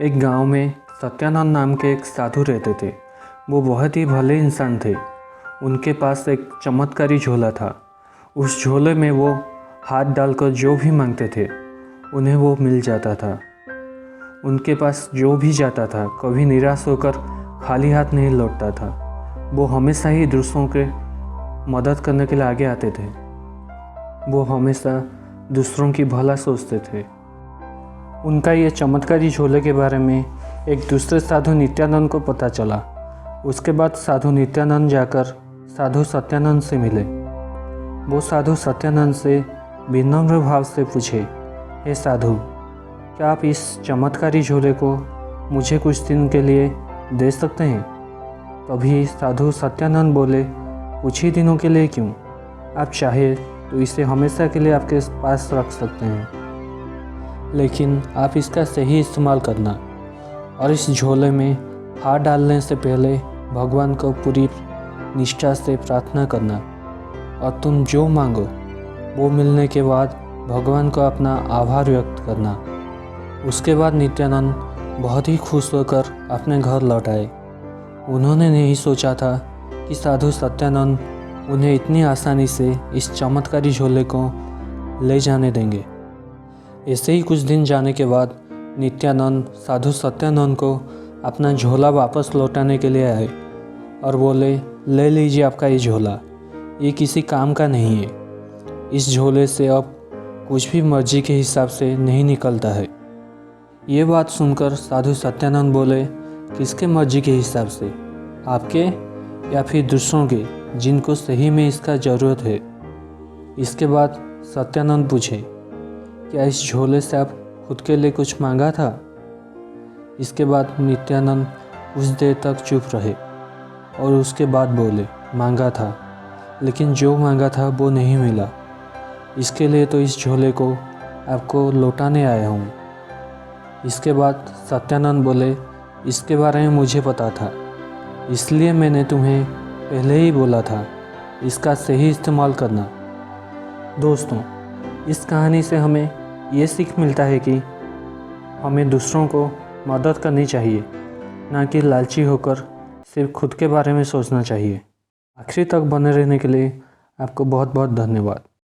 एक गांव में सत्यानंद नाम के एक साधु रहते थे। वो बहुत ही भले इंसान थे। उनके पास एक चमत्कारी झोला था। उस झोले में वो हाथ डालकर जो भी मांगते थे उन्हें वो मिल जाता था। उनके पास जो भी जाता था कभी निराश होकर खाली हाथ नहीं लौटता था। वो हमेशा ही दूसरों के मदद करने के लिए आगे आते थे। वो हमेशा दूसरों की भला सोचते थे। उनका ये चमत्कारी झोले के बारे में एक दूसरे साधु नित्यानंद को पता चला। उसके बाद साधु नित्यानंद जाकर साधु सत्यानंद से मिले। वो साधु सत्यानंद से विनम्र भाव से पूछे, हे साधु, क्या आप इस चमत्कारी झोले को मुझे कुछ दिन के लिए दे सकते हैं? तभी साधु सत्यानंद बोले, कुछ ही दिनों के लिए क्यों, आप चाहे तो इसे हमेशा के लिए आपके पास रख सकते हैं, लेकिन आप इसका सही इस्तेमाल करना और इस झोले में हाथ डालने से पहले भगवान को पूरी निष्ठा से प्रार्थना करना और तुम जो मांगो वो मिलने के बाद भगवान को अपना आभार व्यक्त करना। उसके बाद नित्यानंद बहुत ही खुश होकर अपने घर लौट आए। उन्होंने नहीं सोचा था कि साधु सत्यानंद उन्हें इतनी आसानी से इस चमत्कारी झोले को ले जाने देंगे। ऐसे ही कुछ दिन जाने के बाद नित्यानंद साधु सत्यानंद को अपना झोला वापस लौटाने के लिए आए और बोले, ले लीजिए आपका ये झोला, ये किसी काम का नहीं है। इस झोले से अब कुछ भी मर्जी के हिसाब से नहीं निकलता है। ये बात सुनकर साधु सत्यानंद बोले, किसके मर्जी के हिसाब से, आपके या फिर दूसरों के जिनको सही में इसका ज़रूरत है? इसके बाद सत्यानंद पूछे, क्या इस झोले से आप खुद के लिए कुछ मांगा था? इसके बाद नित्यानंद कुछ देर तक चुप रहे और उसके बाद बोले, मांगा था, लेकिन जो मांगा था वो नहीं मिला। इसके लिए तो इस झोले को आपको लौटाने आया हूँ। इसके बाद सत्यानंद बोले, इसके बारे में मुझे पता था, इसलिए मैंने तुम्हें पहले ही बोला था इसका सही इस्तेमाल करना। दोस्तों, इस कहानी से हमें ये सीख मिलता है कि हमें दूसरों को मदद करनी चाहिए, ना कि लालची होकर सिर्फ खुद के बारे में सोचना चाहिए। आखिरी तक बने रहने के लिए आपको बहुत बहुत धन्यवाद।